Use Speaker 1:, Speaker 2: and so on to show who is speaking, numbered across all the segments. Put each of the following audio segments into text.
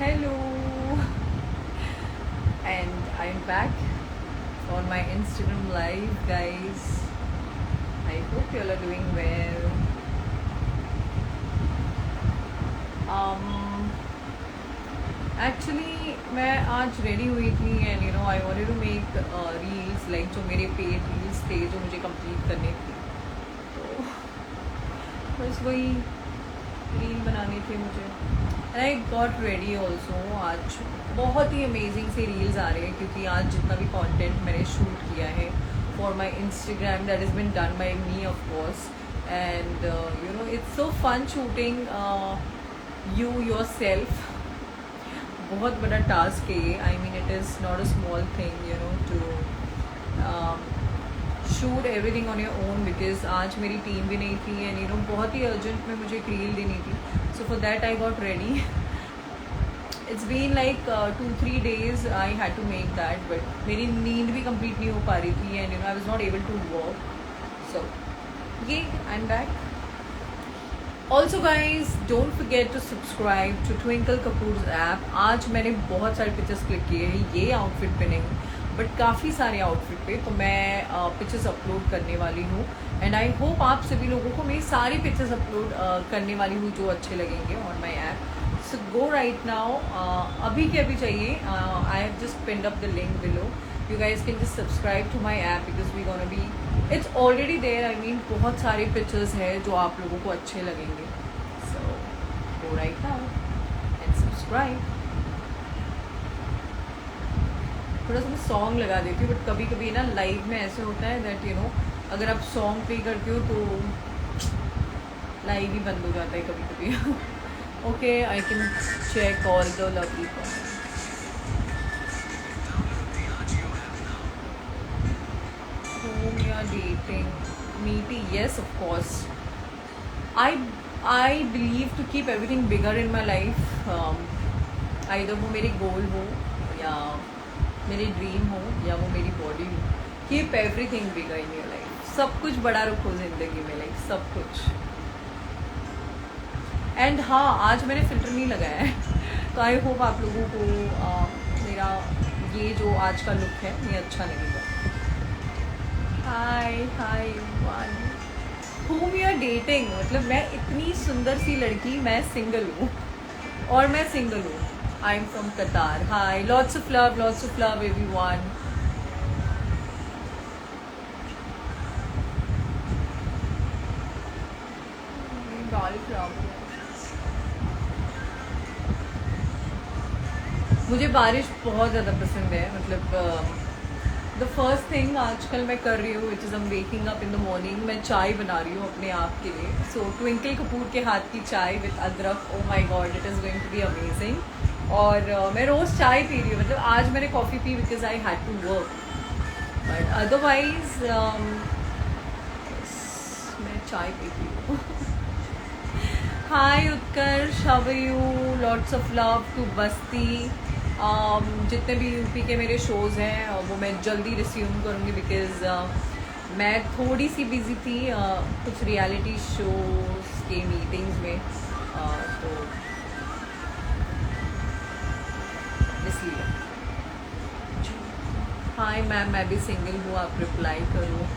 Speaker 1: Hello, and I'm back on my Instagram live, guys. I hope you all are doing well. Actually, मैं आज ready हुई थी and I wanted to make reels like जो मेरे paid reels थे जो मुझे कंप्लीट करने थे, तो बस वही रील बनानी थी मुझे। And I got ready also. आज बहुत ही अमेजिंग से रील्स आ रहे हैं क्योंकि आज जितना भी कंटेंट मैंने शूट किया है for my Instagram that is been done by me of course, and it's so fun shooting you yourself. बहुत बड़ा टास्क है ये। I mean it is not a small thing to shoot everything on your own, because आज मेरी team भी नहीं थी and बहुत ही अर्जेंट में मुझे एक रील देनी थी। So for that I got ready. It's been like 2-3 days I had to make that, but मेरी नींद भी कंप्लीट नहीं हो पा रही थी and I was not able to work. So ये I am back. Also guys don't forget to subscribe to Twinkle Kapoor's app. आज मैंने बहुत सारे पिक्चर्स क्लिक किए हैं, ये आउटफिट पे नहीं बट काफ़ी सारे आउटफिट पे, तो मैं पिक्चर्स अपलोड करने वाली हूँ एंड आई होप आप सभी लोगों को मेरी सारी पिक्चर्स अपलोड करने वाली हूँ जो अच्छे लगेंगे on my app. So go right now, अभी के अभी चाहिए। I have just pinned up the link below. You guys can just subscribe to my app because we're gonna be, it's already there. I mean बहुत सारे pictures हैं जो आप लोगों को अच्छे लगेंगे। So go right now and subscribe. थोड़ा सा मैं सॉन्ग लगा देती हूँ, बट कभी कभी ना लाइव में ऐसे होता है दैट अगर आप सॉन्ग प्ले करते हो तो लाइव ही बंद हो जाता है कभी कभी। Okay, I can check all the lovely comments. Whom you are dating? Meaty, yes, of course. I believe to keep everything bigger in my life. Either वो मेरे गोल हो या मेरी ड्रीम हो या वो मेरी बॉडी हो। Keep everything bigger in your life. सब कुछ बड़ा रखो जिंदगी में, लाइक सब कुछ। एंड हाँ, आज मैंने फिल्टर नहीं लगाया है तो आई होप आप लोगों को मेरा ये जो आज का लुक है ये अच्छा लगेगा। हाय हाय one, whom you are dating? मतलब मैं इतनी सुंदर सी लड़की, मैं सिंगल हूँ और मैं सिंगल हूँ। आई एम फ्रॉम कतार। हाय, लॉट्स ऑफ लव एवरीवन। मुझे बारिश बहुत ज़्यादा पसंद है। मतलब द फर्स्ट थिंग आजकल मैं कर रही हूँ which is am waking up in the morning. मैं चाय बना रही हूँ अपने आप के लिए। सो ट्विंकल कपूर के हाथ की चाय विद अदरक, oh my god, it is going to be amazing. और मैं रोज़ चाय पी रही हूँ। मतलब आज मैंने कॉफ़ी पी because I had to work, but otherwise मैं चाय पीती हूँ। Hi Utkarsh, how are you? Lots of love to Basti. जितने भी यूपी के मेरे शोज़ हैं वो मैं जल्दी रिस्यूम करूँगी बिकॉज़ मैं थोड़ी सी बिज़ी थी कुछ रियलिटी शोज़ के मीटिंग्स में, तो इसलिए। हाय मैम, मैं भी सिंगल हूँ, आप रिप्लाई करो।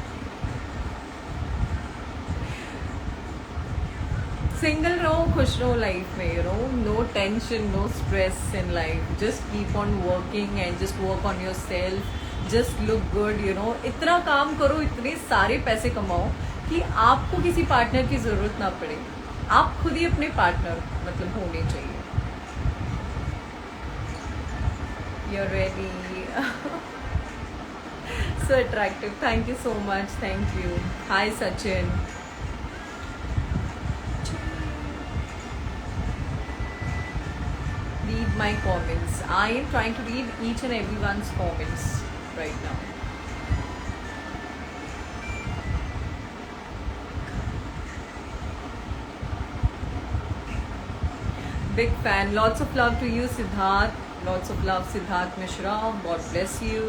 Speaker 1: सिंगल रहो, खुश रहो लाइफ में, no tension, no stress in life. Just keep on working and just work on yourself, just look good. इतना काम करो, इतने सारे पैसे कमाओ कि आपको किसी पार्टनर की ज़रूरत ना पड़े। आप खुद ही अपने पार्टनर मतलब होने चाहिए। You are ready. So attractive, thank you so much, thank you. Hi Sachin. Read my comments. I am trying to read each and everyone's comments right now. Big fan. Lots of love to you, Siddharth. Lots of love, Siddharth Mishra. God bless you.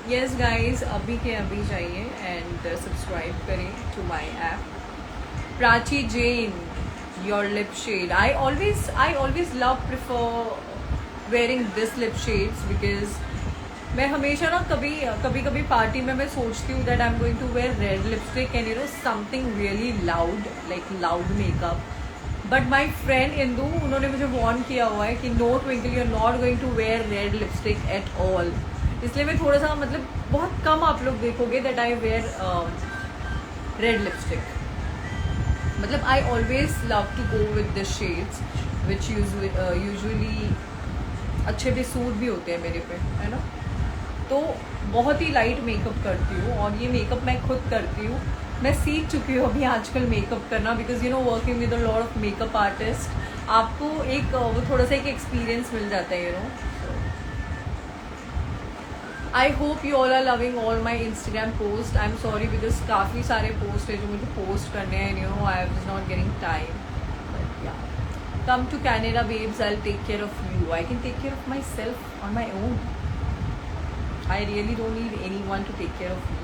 Speaker 1: Yes guys, अभी के अभी जाइए and subscribe करें to my app. Prachi Jain, your lip shade. I always love prefer wearing this lip shades because मैं हमेशा ना कभी party में मैं सोचती हूँ that I'm going to wear red lipstick and something really loud, like loud makeup. But my friend Indu, उन्होंने मुझे warn किया हुआ है कि no Twinkle, you're not going to wear red lipstick at all. इसलिए मैं थोड़ा सा मतलब बहुत कम आप लोग देखोगे that I wear red lipstick. मतलब I always love to go with the shades which usually अच्छे भी सूट भी होते हैं मेरे पे, है ना. तो बहुत ही लाइट मेकअप करती हूँ और ये मेकअप मैं खुद करती हूँ. मैं सीख चुकी हूँ अभी आजकल मेकअप करना because working with a lot of makeup artist. आपको एक वो थोड़ा सा एक एक्सपीरियंस मिल जाता है I hope you all are loving all my Instagram post. I am sorry because काफ़ी सारे पोस्ट है जो मुझे पोस्ट करने हैं. I was not getting time. But yeah, come to Canada babes, I will take care of you. I can take care of myself on my own. I really don't need anyone to take care of you.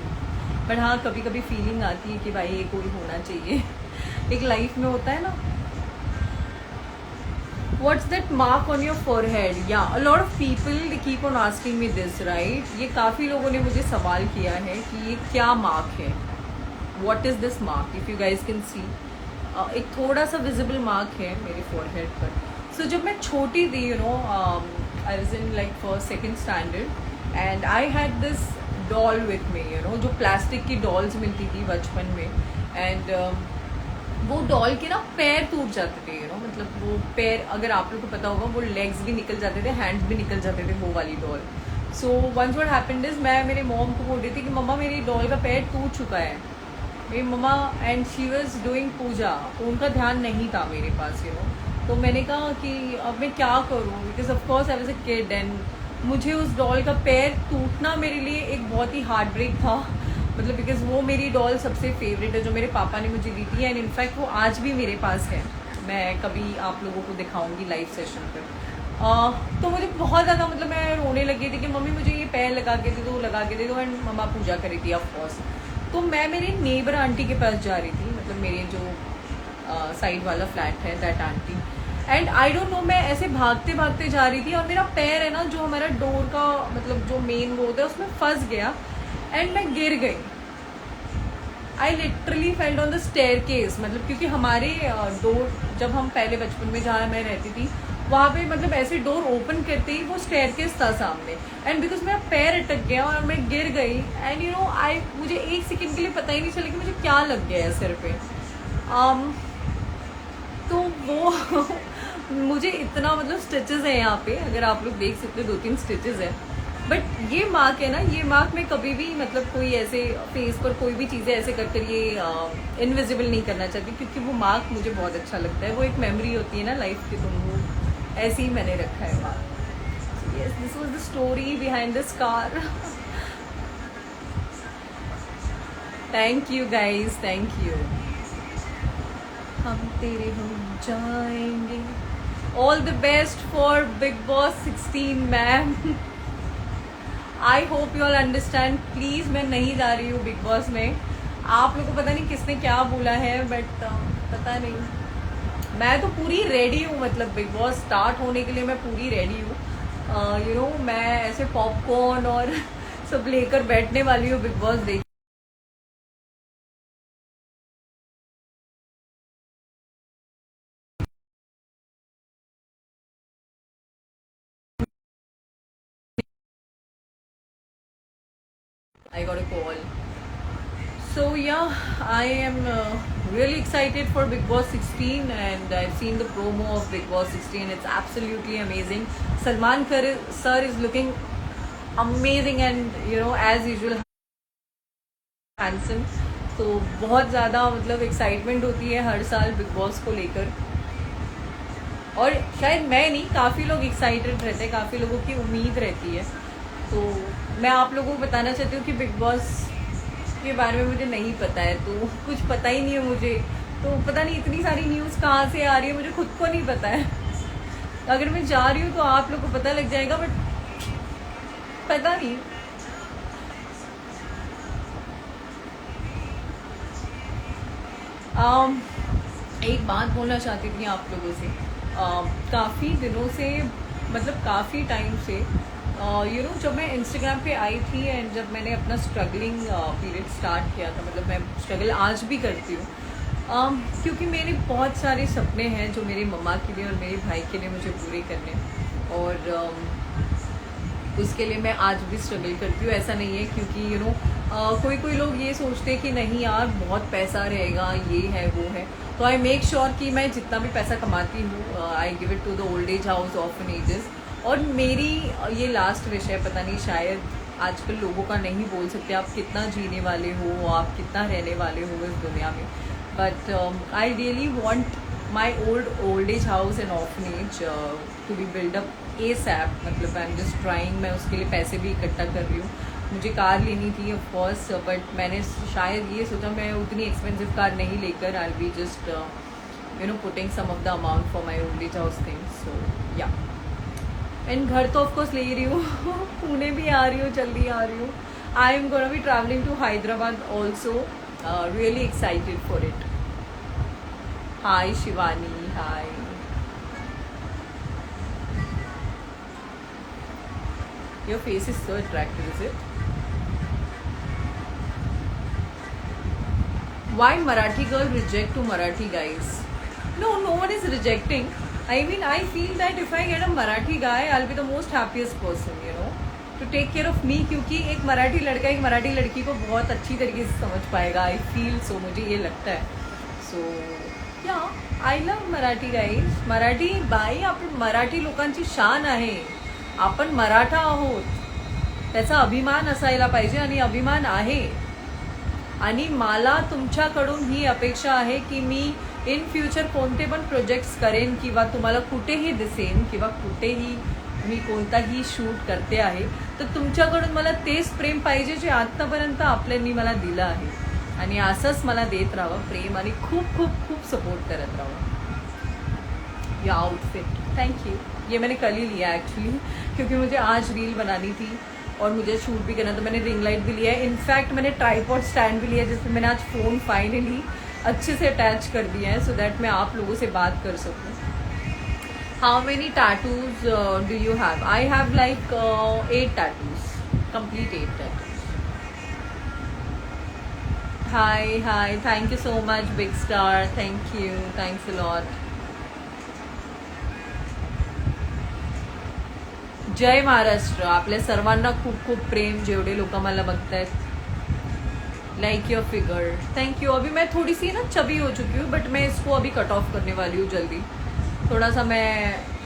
Speaker 1: But हाँ, कभी कभी feeling आती है कि भाई ये कोई होना चाहिए. एक लाइफ में होता है ना. What's that mark on your forehead? Yeah, a lot of people they keep on asking me this, right? ये काफ़ी लोगों ने मुझे सवाल किया है कि ये क्या मार्क है. What is this mark? If you guys can see, एक थोड़ा सा विजिबल मार्क है मेरे फोरहेड पर. So जब मैं छोटी थी, I was in like first second standard and I had this doll with me, जो प्लास्टिक की डॉल्स मिलती थी बचपन में. एंड वो डॉल के ना पैर टूट जाते थे. मतलब वो पैर, अगर आप लोग को पता होगा, वो लेग्स भी निकल जाते थे, हैंड्स भी निकल जाते थे वो वाली doll. So once what happened is, मैं मेरे मॉम को बोल रही थी कि मम्मा मेरी डॉल का पैर टूट चुका है. मेरी मम्मा एंड शी वाज डूइंग पूजा, तो उनका ध्यान नहीं था मेरे पास. तो मैंने कहा कि अब मैं क्या करूँ, because of course I was a kid and मुझे उस डॉल का पैर टूटना मेरे लिए एक बहुत ही हार्ट ब्रेक था. मतलब बिकॉज वो मेरी डॉल सबसे फेवरेट है जो मेरे पापा ने मुझे दी थी. एंड इनफैक्ट वो आज भी मेरे पास है. मैं कभी आप लोगों को दिखाऊंगी लाइव सेशन पर. तो मुझे बहुत ज़्यादा, मतलब मैं रोने लगी थी कि मम्मी मुझे ये पैर लगा के दे दो, लगा के दे दो. एंड मम्मा पूजा करी थी ऑफकोर्स. तो मैं मेरी नेबर आंटी के पास जा रही थी, मतलब मेरे जो साइड वाला फ्लैट है, that aunty. And I don't know, मैं ऐसे भागते भागते जा रही थी और मेरा पैर है ना, जो हमारा डोर का मतलब जो मेन वो होता है, उसमें फंस गया एंड मैं गिर गई. I literally failed on the staircase. मतलब क्योंकि हमारे डोर, जब हम पहले बचपन में जहाँ मैं रहती थी वहाँ पे, मतलब ऐसे डोर ओपन करते ही वो स्टेयरकेस था सामने. एंड बिकॉज मेरा पैर अटक गया और मैं गिर गई. एंड मुझे एक सेकेंड के लिए पता ही नहीं चला कि मुझे क्या लग गया है सिर पे. तो वो मुझे इतना, मतलब स्टिचेस है यहाँ पे, अगर आप लोग देख सकते हो 2-3 स्टिचेस है. बट ये मार्क है ना, ये मार्क मैं कभी भी, मतलब कोई ऐसे फेस पर कोई भी चीज़ें ऐसे कर ये इनविजिबल नहीं करना चाहती, क्योंकि वो मार्क मुझे बहुत अच्छा लगता है. वो एक मेमोरी होती है ना लाइफ की, तो वो ऐसे ही मैंने रखा है mark. Yes, this was the story behind the scar. Thank you guys, thank you. हम तेरे हो जाएंगे. All the best for big boss 16 ma'am. I hope you all understand. Please, मैं नहीं जा रही हूँ बिग बॉस में. आप लोगों को पता नहीं किसने क्या बोला है, बट पता नहीं. मैं तो पूरी रेडी हूँ, मतलब बिग बॉस स्टार्ट होने के लिए मैं पूरी रेडी हूँ. मैं ऐसे पॉपकॉर्न और सब लेकर बैठने वाली हूँ बिग बॉस देख. I got a call. So yeah, I am really excited for Big Boss 16 and I've seen the promo of Big Boss 16. It's absolutely amazing. Salman sir is looking amazing and as usual handsome. तो बहुत ज़्यादा, मतलब excitement होती है हर साल big boss को लेकर. और शायद मैं नहीं, काफ़ी लोग एक्साइटेड रहते हैं, काफ़ी लोगों की उम्मीद रहती है. तो मैं आप लोगों को बताना चाहती हूँ कि बिग बॉस के बारे में मुझे नहीं पता है, तो कुछ पता ही नहीं है मुझे. तो पता नहीं इतनी सारी न्यूज़ कहाँ से आ रही है, मुझे खुद को नहीं पता है. अगर मैं जा रही हूँ तो आप लोग को पता लग जाएगा, बट पता नहीं. एक बात बोलना चाहती थी आप लोगों से। काफ़ी दिनों से, मतलब काफ़ी टाइम से, जब मैं इंस्टाग्राम पे आई थी एंड जब मैंने अपना स्ट्रगलिंग पीरियड स्टार्ट किया था, मतलब मैं स्ट्रगल आज भी करती हूँ, क्योंकि मेरे बहुत सारे सपने हैं जो मेरी मम्मा के लिए और मेरे भाई के लिए मुझे पूरे करने हैं। और उसके लिए मैं आज भी स्ट्रगल करती हूँ। ऐसा नहीं है क्योंकि कोई कोई लोग ये सोचते हैं कि नहीं यार बहुत पैसा रहेगा, ये है वो है, तो आई मेक श्योर कि मैं जितना भी पैसा कमाती हूँ I give it to the old age house orphanages. और मेरी ये लास्ट विश है, पता नहीं शायद आजकल लोगों का नहीं बोल सकते आप कितना जीने वाले हो, आप कितना रहने वाले हो इस दुनिया में, but I really want my old age house and orphanage to be build up ASAP. मतलब आई एम जस्ट ट्राइंग, मैं उसके लिए पैसे भी इकट्ठा कर रही हूँ। मुझे कार लेनी थी ऑफ कोर्स, बट मैंने शायद ये सोचा मैं उतनी एक्सपेंसिव कार नहीं लेकर, I be just putting some of the amount for my old age house things. So yeah, and घर तो ऑफकोर्स ले रही हूँ पुणे भी आ रही हूँ, जल्दी आ रही हूँ। I am gonna be travelling to Hyderabad also, really excited for it. Hi Shivani, hi. Your face is so attractive, is it? Why Marathi girl reject to Marathi guys? No, no one is rejecting. I mean, I feel that if I get a Marathi guy, I'll be the most happiest person, to take care of me. क्योंकि एक मराठी लड़का एक मराठी लड़की को बहुत अच्छी तरीके से समझ पाएगा। I feel so, मुझे ये लगता है। So, yeah, I love Marathi guys. Marathi by, आपण मराठी लोकांची शान आहे। आपण मराठा आहोत, त्याचा अभिमान असायला पाहिजे आणि अभिमान आहे। आणि मला तुमच्याकडून ही अपेक्षा आहे की मी इन फ्युचर कोणते पण प्रोजेक्ट्स करेन किंवा तुम्हाला कुठेही दिसेन किंवा कुठेही मी कोणताही शूट करते आहे, तर तुमच्याकडून मला तेच प्रेम पाहिजे जे आत्तापर्यंत आपल्यांनी मला दिलं आहे। आणि असंच मला देत राहावं प्रेम आणि खूप खूप खूप सपोर्ट करत राहावं। ये आउटफिट, थैंक यू, ये मैंने कल ही लिया एक्चुअली, क्योंकि मुझे आज रील बनानी थी और मुझे शूट भी करना, तो मैंने रिंग लाइट भी लिया है। इनफैक्ट मैंने ट्राइपॉड स्टैंड भी लिया है जिसमें मैंने आज फ़ोन फाइनली अच्छे से अटैच कर दिया है, सो दैट मैं आप लोगों से बात कर सकूँ। How many tattoos do you have? I have like 8 tattoos, complete 8 tattoos. Hi hi, thank you so much big star, thank you, thanks a lot. जय महाराष्ट्र, आपल्या सर्वांना खूप खूप प्रेम, जेवढे लोक मला बघतायत। Like your figure, thank you. अभी मैं थोड़ी सी ना चबी हो चुकी हूँ, बट मैं इसको अभी कट ऑफ करने वाली हूँ जल्दी। थोड़ा सा मैं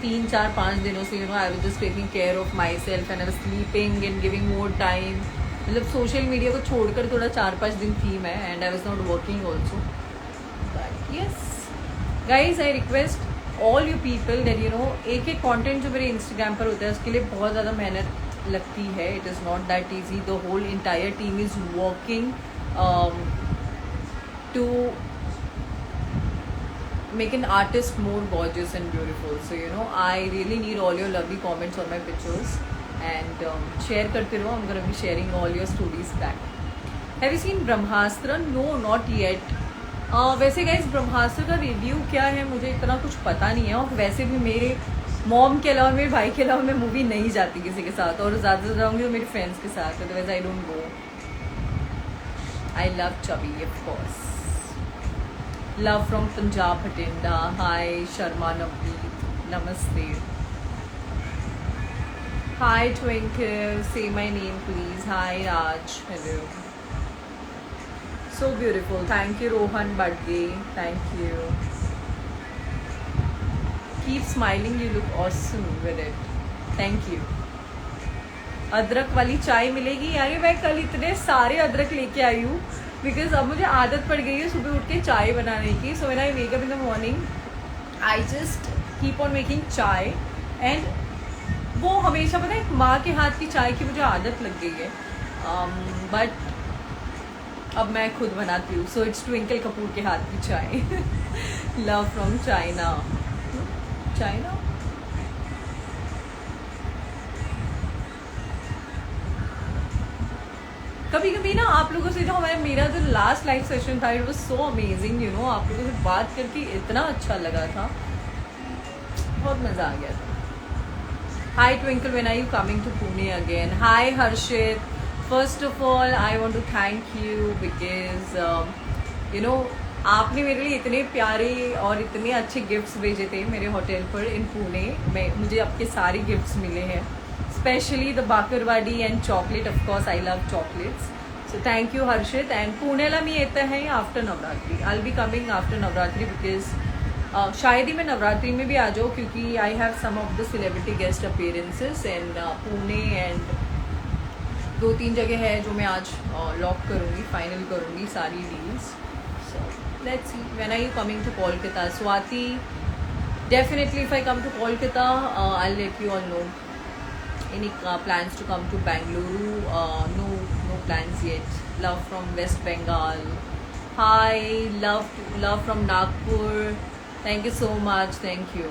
Speaker 1: 3, 4, 5 दिनों से I was just taking care of my self and I was sleeping and giving more time. मतलब सोशल मीडिया को छोड़कर थोड़ा 4-5 दिन थी मैं, and I was not working also. But yes guys, I request all you people that एक एक content जो मेरे इंस्टाग्राम पर होता है उसके लिए बहुत ज़्यादा मेहनत लगती है। It is not that easy. The whole entire team is working to make an artist more gorgeous and beautiful. So I really need all your lovely comments on my pictures and share karte raho. I'm going to be sharing all your stories back. Have you seen Brahmastra? No, not yet. वैसे guys ब्रह्मास्त्र का review क्या है मुझे इतना कुछ पता नहीं है, और वैसे भी मेरे मॉम के अलावा मेरे भाई के अलावा मैं मूवी नहीं जाती किसी के साथ, और ज़्यादा से जाऊँगी तो मेरे फ्रेंड्स के साथ, otherwise I don't go. I love chubby of course. Love from Punjab Bhatinda, hi Sharma Navneet, नमस्ते। Hi Twinkle, say my name please. Hi Raj, hello, so beautiful, thank you Rohan Badge, thank you, keep smiling, you look awesome with it, thank you। अदरक वाली चाय मिलेगी? अरे मैं कल इतने सारे अदरक लेके आई हूँ, बिकॉज अब मुझे आदत पड़ गई है सुबह उठ के चाय बनाने की। So when I wake up in the morning I just keep on making चाय, एंड वो हमेशा पता है माँ के हाथ की चाय की मुझे आदत लग गई है, बट अब मैं खुद बनाती हूँ। सो इट्स ट्विंकल कपूर के हाथ की चाय। Love from China, China. कभी कभी ना आप लोगों से जो मेरा जो लास्ट लाइव सेशन था, it was so amazing, you know, आप लोगों से बात करके इतना अच्छा लगा था, बहुत मज़ा आ गया था। Hi Twinkle, when are you coming to Pune again? Hi Harshit, first of all I want to thank you because you know आपने मेरे लिए इतने प्यारे और इतने अच्छे गिफ्ट्स भेजे थे मेरे होटल पर इन पुणे में। मुझे आपके सारे गिफ्ट्स मिले हैं, specially the bakarwadi and chocolate, of course I love chocolates, so thank you Harshit. And पुणेला मी येते हैं after Navratri, I will be coming after Navratri because शायद ही मैं नवरात्रि में भी आ जाऊँ, क्योंकि I have some of the celebrity guest appearances in Pune and 2-3 जगह है जो मैं आज लॉक करूँगी, फाइनल करूँगी सारी deals. So let's see, when are you coming to Kolkata? Swati, definitely if I come to Kolkata, I'll let you all know. Any plans to come to Bangalore? No plans yet. Love from West Bengal. Hi, love from Nagpur. Thank you so much. Thank you.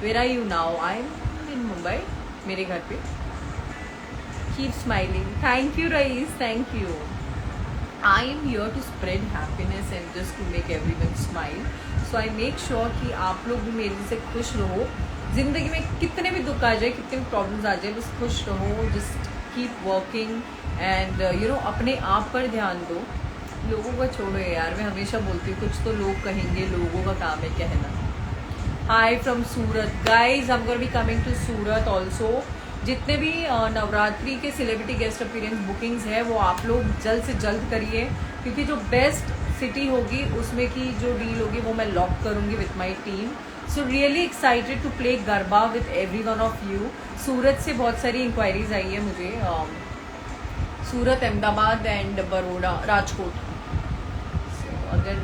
Speaker 1: Where are you now? I'm in Mumbai. मेरे घर पे. Keep smiling. Thank you, Rais. Thank you. I am here to spread happiness and just to make everyone smile. So I make sure कि आप लोग भी मेरे से खुश रहो। ज़िंदगी में कितने भी दुख आ जाए, कितने भी प्रॉब्लम्स आ जाए, बस खुश रहो, just keep working and you know अपने आप पर ध्यान दो, लोगों को छोड़ो यार। मैं हमेशा बोलती हूँ कुछ तो लोग कहेंगे, लोगों का काम है कहना। Hi from Surat guys, I am gonna be coming to Surat also. जितने भी नवरात्रि के सेलिब्रिटी गेस्ट अपीयरेंस बुकिंग्स है वो आप लोग जल्द से जल्द करिए, क्योंकि जो बेस्ट सिटी होगी उसमें की जो डील होगी वो मैं लॉक करूँगी with my team. So really excited to play garba with every one of you. Surat से बहुत सारी इंक्वायरीज आई है मुझे, सूरत, अहमदाबाद एंड बड़ौदा, राजकोट। so, अगर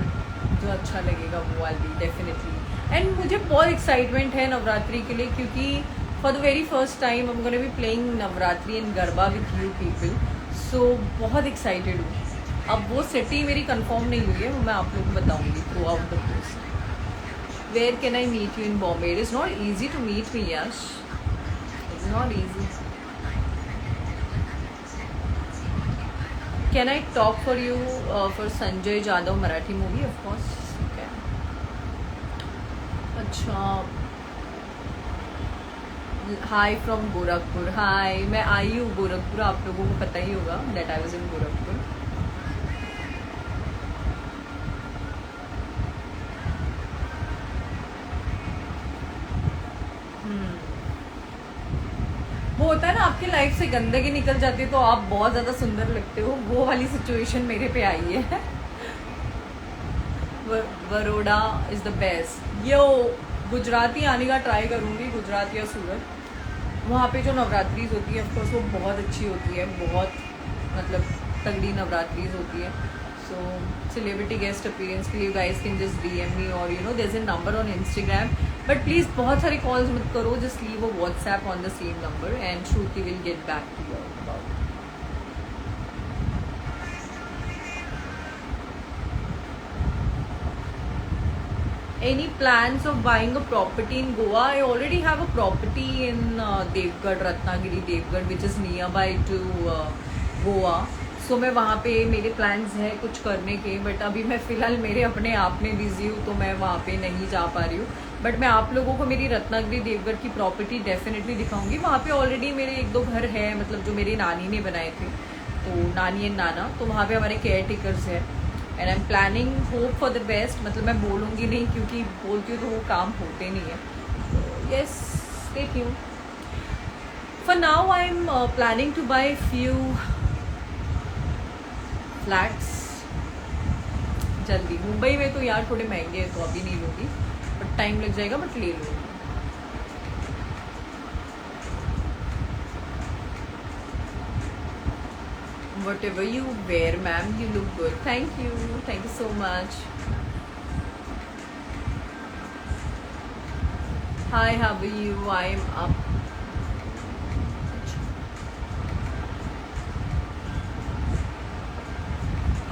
Speaker 1: जो अच्छा लगेगा वो आई बी डेफिनेटली। एंड मुझे बहुत एक्साइटमेंट है नवरात्रि के लिए, क्योंकि for the very first time I am gonna be playing Navratri in garba with you people. So बहुत एक्साइटेड हूँ। अब वो सिटी मेरी कंफर्म नहीं हुई है, वो मैं आप लोग को बताऊंगी throughout the post. Where can I meet you in Bombay? It is not easy to meet me Yash, it's not easy. Can I talk for you for Sanjay Jadhav Marathi movie? Of course can. अच्छा, हाई फ्रॉम गोरखपुर। हाई, मैं आई हूँ गोरखपुर, आप लोगों को पता ही होगा that I was in Gorakhpur. वो होता है ना आपकी लाइफ से गंदगी निकल जाती है तो आप बहुत ज़्यादा सुंदर लगते हो, वो वाली सिचुएशन मेरे पे आई है। Baroda is the best. Yo Gujarati आने का ट्राई करूँगी, गुजरात या सूरत। वहाँ पे जो नवरात्रिज होती है ऑफकोर्स वो बहुत अच्छी होती है, बहुत मतलब तगड़ी नवरात्रिज होती है। सो सेलिब्रिटी गेस्ट अपीयरेंस के लिए guys can just DM me और you know there is a number on Instagram, but please बहुत सारी कॉल्स मत करो, just leave a WhatsApp on the same number and Shruti will get back to you about. Any plans of buying a property in Goa? I already have a property in Devgarh, Ratnagiri, Devgarh, which is nearby to Goa. So मैं वहाँ पे मेरे plans हैं कुछ करने के, but अभी मैं फ़िलहाल मेरे अपने आप में बिजी हूँ तो मैं वहाँ पे नहीं जा पा रही हूँ। बट मैं आप लोगों को मेरी रत्नागिरी देवगढ़ की प्रॉपर्टी डेफिनेटली दिखाऊंगी। वहाँ पे ऑलरेडी मेरे 1-2 घर है, मतलब जो मेरी नानी ने बनाए थे, तो नानी एंड नाना, तो वहाँ पे हमारे केयर टेकर्स हैं। And I am planning hope for the best, मतलब मैं बोलूँगी नहीं क्योंकि बोलती हूँ तो वो काम होते नहीं है। तो yes, stay tuned. For now I am planning to buy few flats जल्दी। मुंबई में तो यार थोड़े महंगे हैं तो अभी नहीं लूँगी, बट टाइम लग जाएगा, बट ले लूँगी। Whatever you wear, ma'am, you look good. Thank you so much. Hi, how are you? I am up.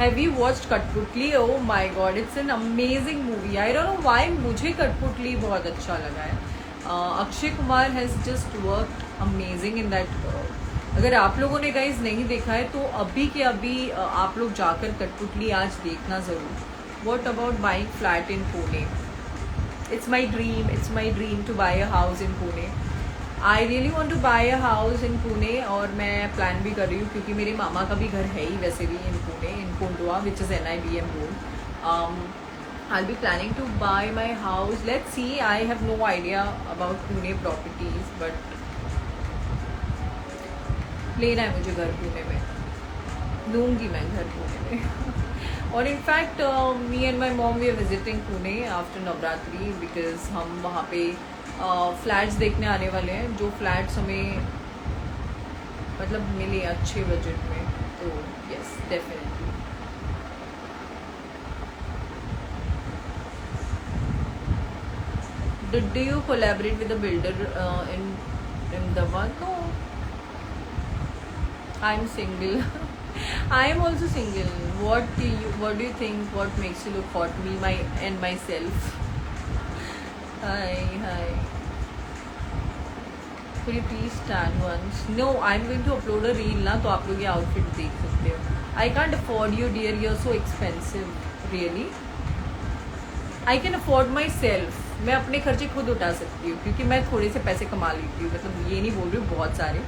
Speaker 1: Have you watched Katputli? Oh my God, it's an amazing movie. I don't know why मुझे Katputli बहुत अच्छा लगा है. Akshay Kumar has just worked amazing in that अगर आप लोगों ने guys नहीं देखा है तो अभी के अभी आप लोग जाकर कठपुतली आज देखना ज़रूर। What about buying flat in Pune? It's my dream two by a house in Pune. I really want two by a house in Pune, और मैं प्लान भी कर रही हूँ क्योंकि मेरे मामा का भी घर है ही वैसे भी in Pune, in Kondhwa, which is NIBM road. I'll be planning to buy my house. Let's see. I have no idea about Pune properties, but लेना है मुझे घर पुणे में, लूँगी मैं घर पुणे में। और in fact me and my mom we are visiting Pune after Navratri, because हम वहाँ पे फ्लैट्स देखने आने वाले हैं, जो फ्लैट्स हमें मतलब मिले अच्छे बजट में। तो yes, definitely. Do you collaborate with a builder in Ahmedabad? No, I'm single. I am also single. What do you think? What makes you look hot? Me, and myself. Hi. Could you please stand once? No, I'm going to upload a reel ना, तो आप लोग ये outfit देख सकते हो. I can't afford you, dear. You're so expensive. Really? I can afford myself. मैं अपने खर्चे खुद उठा सकती हूँ क्योंकि मैं थोड़े से पैसे कमा लेती हूँ, मतलब ये नहीं बोल रही हूँ बहुत सारे,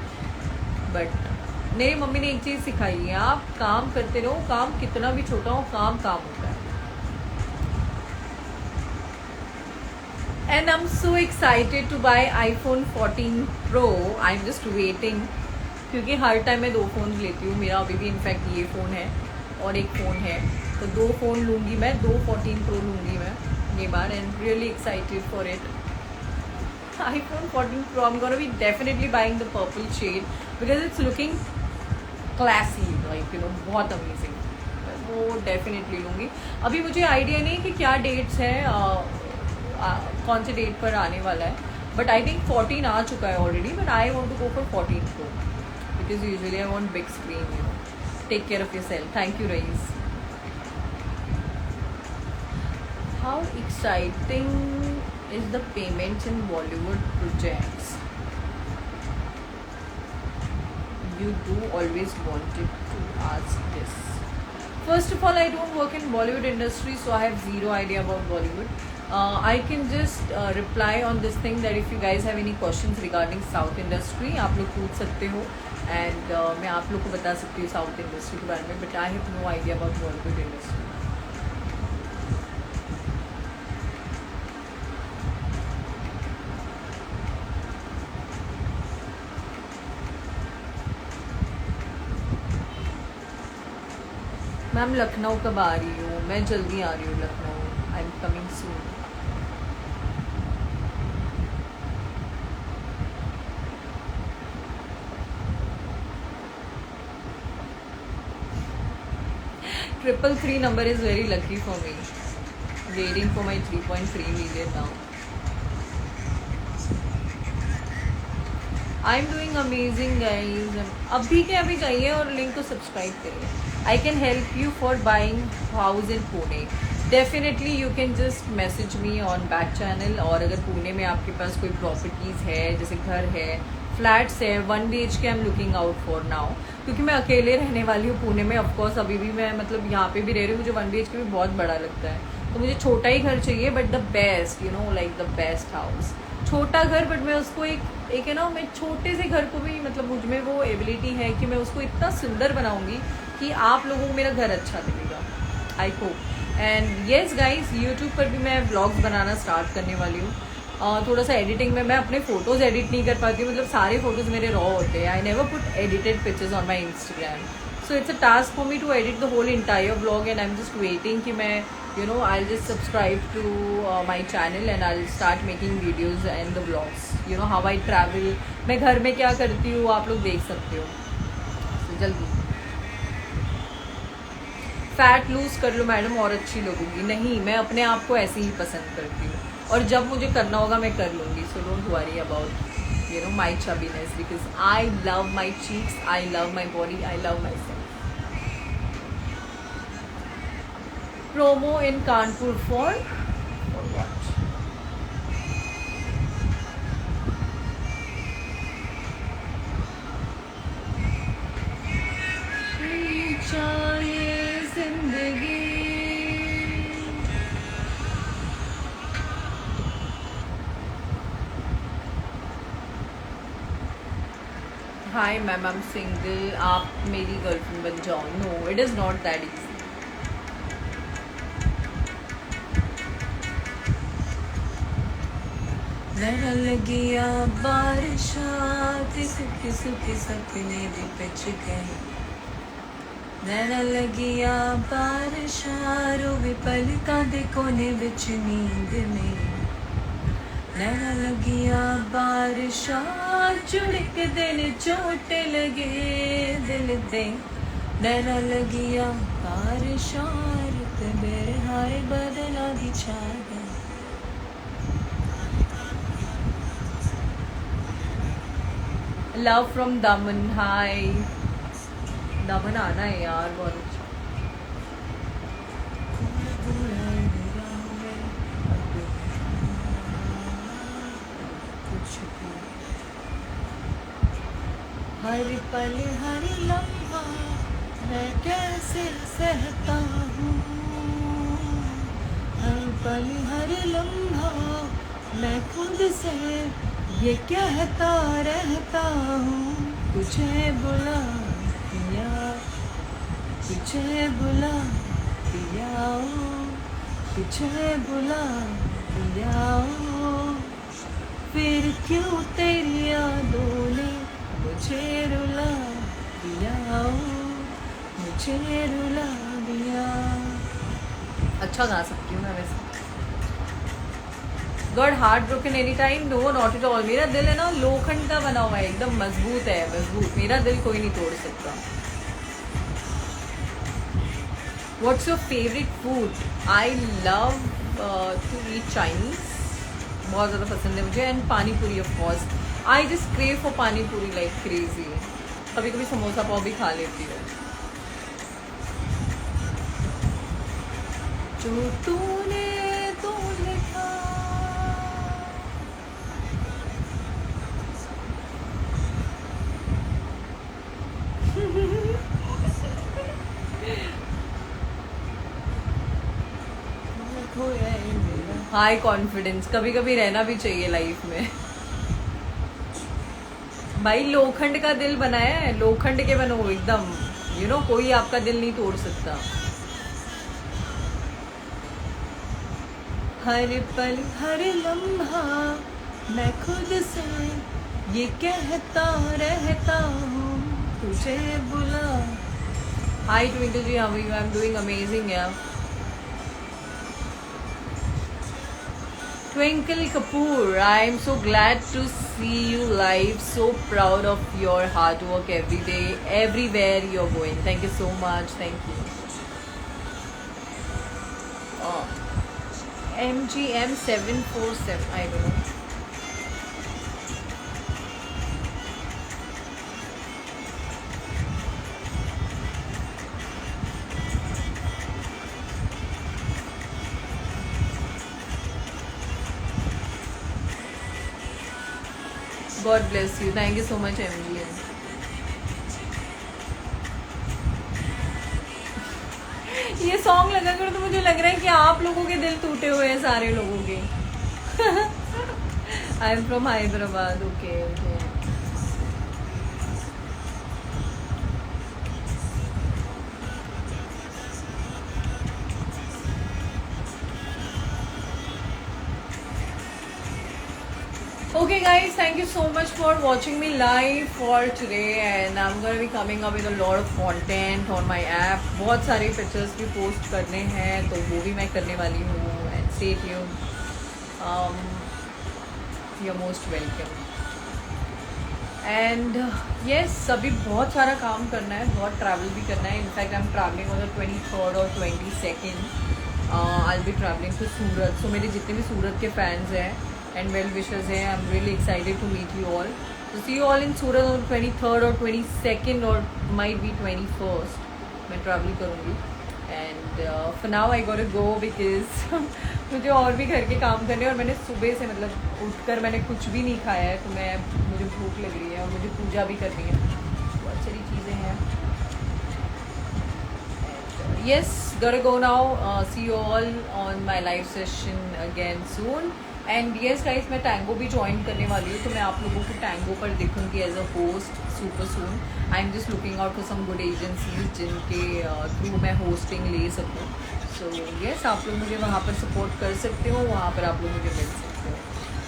Speaker 1: बट मेरी मम्मी ने एक चीज़ सिखाई है, आप काम करते रहो, काम कितना भी छोटा हो, काम होता है। And I am so excited to buy iPhone 14 Pro. I am just waiting, क्योंकि हर टाइम मैं 2 फ़ोन लेती हूँ। मेरा अभी भी इनफैक्ट ये फ़ोन है और एक फ़ोन है, तो 2 फ़ोन लूँगी मैं, 2 14 Pro लूँगी मैं ये बार, and really excited for it. iPhone 14 Pro, I'm gonna be definitely buying the purple shade because it's looking classy, like you know, बहुत अमेजिंग, वो डेफिनेटली लूँगी। अभी मुझे आइडिया नहीं कि क्या डेट्स हैं, कौन से डेट पर आने वाला है, बट आई थिंक 14 आ चुका है already, but I want to go for 14 Pro because usually I want big screen, you know. Take care of yourself. Thank you Raees. How exciting is the payments in Bollywood projects? You do always wanted to ask this. First of all, I don't work in Bollywood industry, so I have zero idea about Bollywood. I can just reply on this thing that if you guys have any questions regarding South industry, आप लोग पूछ सकते हो, and मैं आप लोग को बता सकती हूँ South industry के बारे में, but I have no idea about Bollywood industry. Ma'am Lucknow कब आ रही हूँ? मैं जल्दी आ रही हूँ Lucknow. I am coming soon. $333 number is very lucky for me. Waiting for my 3.3 million now. I am doing amazing guys. अभी के अभी जाइए और लिंक को सब्सक्राइब करिए। I can help you for buying house in Pune. Definitely you can just message me on back channel. और अगर पुणे में आपके पास कोई प्रॉपर्टीज़ है, जैसे घर है, फ्लैट्स है, 1 BHK I am looking out for now, क्योंकि मैं अकेले रहने वाली हूँ पुणे में। ऑफकोर्स अभी भी मैं मतलब यहाँ पे भी रह रही हूँ, मुझे 1 BHK भी बहुत बड़ा लगता है, तो मुझे छोटा ही घर चाहिए, but the best, you know, like the best house. छोटा घर, बट मैं उसको एक है ना, मैं छोटे से घर को भी मतलब मुझ में वो एबिलिटी है कि मैं उसको इतना सुंदर बनाऊंगी कि आप लोगों को मेरा घर अच्छा लगेगा, I hope. And yes guys, YouTube पर भी मैं व्लॉग्स बनाना स्टार्ट करने वाली हूँ। थोड़ा सा एडिटिंग में मैं अपने फ़ोटोज़ एडिट नहीं कर पाती हूँ, मतलब सारे फोटोज़ मेरे रॉ होते हैं। I never put edited pictures on my Instagram, so it's a task for me to edit the whole entire vlog, and I am just waiting कि मैं you know, I'll just subscribe to my channel and I'll start making videos and the vlogs, you know, how I travel, मैं घर में क्या करती हूँ आप लोग देख सकते हो। so, जल्दी फैट लूज कर लो मैडम और अच्छी लगूंगी। नहीं, मैं अपने आप को ऐसे ही पसंद करती हूँ, और जब मुझे करना होगा मैं कर लूँगी। So don't worry about you know my chubbiness, because I love my cheeks, I love my body, I love myself. Promo in Kanpur for what? Hi ma'am, I am single, आप मेरी girlfriend बन जाओ. No, it is not that easy. नैना लगिया बारिशा ते सुखे सुखे सपने भी पिच गए. नैना लगिया बारिशा रोवे पलकां दे कोने विच नींद में. नैना लगिया बारिशा चुड़क दिन चोट लगे दिल दे. नैना लगिया बारिशा रुत बेरहार बदला दी छा गए. लव फ्रॉम दमन. हाय दमन, आना है यार बहुत अच्छा. हर पल हर लम्हा मैं कैसे सहता हूँ. हर पल हर लम्हा मैं खुद से ये कहता रहता हूँ. तुझे बुला पिया, तुझे बुला पिया, तुझे बुला पिया. फिर क्यों तेरी यादों ने मुझे रुला दिया, मुझे रुला दिया. अच्छा गा सकती हूँ मैं वैसे. Got heart broken any time. No, not at all. मेरा दिल है ना लोखंड का बना हुआ है, एकदम मजबूत है, मजबूत. मेरा दिल कोई नहीं तोड़ सकता. What's your favourite food? I love to eat Chinese. बहुत ज़्यादा पसंद है मुझे. And pani puri of course. I just crave for pani puri like crazy. कभी कभी समोसा पाव भी खा लेती हूँ. जो तूने तो लिखा हाई कॉन्फिडेंस कभी कभी रहना भी चाहिए लाइफ में. भाई लोखंड का दिल बनाया है, लोखंड के बनो एकदम. यू नो कोई आपका दिल नहीं तोड़ सकता. हर पल हर लम्हा मैं खुद से ये कहता रहता हूँ. तुझे बुला. Hi Twinkle ji, how are you? I am doing amazing यार. Twinkle Kapoor, I am so glad to see you live. So proud of your hard work every day, everywhere you're going. Thank you so much. Thank you. MGM 747. I don't know. God bless you. Thank you so much, MGM. ये song लगा कर तो मुझे लग रहा है कि आप लोगों के दिल टूटे हुए हैं, सारे लोगों के. I am from Hyderabad. Okay okay. Okay guys, thank you so much for watching me live for today, and I'm gonna be coming up with a lot of content on my app. बहुत सारे pictures भी post करने हैं तो वो भी मैं करने वाली हूँ. And stay tuned. You're most welcome. And yes, अभी बहुत सारा काम करना है, बहुत travel भी करना है. In fact, I'm traveling on the 23rd or 22nd. I'll be traveling to Surat. So मेरे जितने भी सूरत के fans हैं and well wishers हैं, I'm really excited to meet you all. So see you all in Surat on 23rd or 22nd or might be 21st. मैं travel करूँगी. And for now I gotta go because मुझे और भी घर के काम करने, और मैंने सुबह से मतलब उठकर मैंने कुछ भी नहीं खाया है, तो मुझे भूख लग रही है और मुझे पूजा भी करनी है. बहुत सारी चीज़ें हैं. Yes, gotta go now. See you all on my live session again soon. And yes guys, मैं टैंगो भी ज्वाइन करने वाली हूँ, तो मैं आप लोगों को टैंगो पर दिखूंगी as a host super soon. I am just looking out for some good agencies जिनके थ्रू मैं होस्टिंग ले सकूँ. सो यस, आप लोग मुझे वहाँ पर सपोर्ट कर सकते हो, वहाँ पर आप लोग मुझे मिल सकते हो.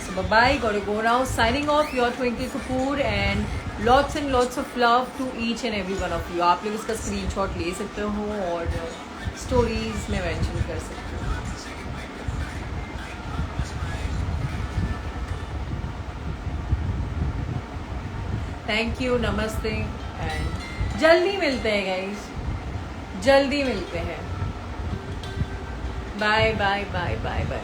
Speaker 1: So bye bye, gotta go now. Signing off, your Twinkle Kapoor, and lots of love to each and every one of you. आप लोग इसका स्क्रीनशॉट ले सकते हो और स्टोरीज में मेंशन कर सकते हो. थैंक यू, नमस्ते, एंड जल्दी मिलते हैं गाइस, जल्दी मिलते हैं. Bye bye bye bye bye.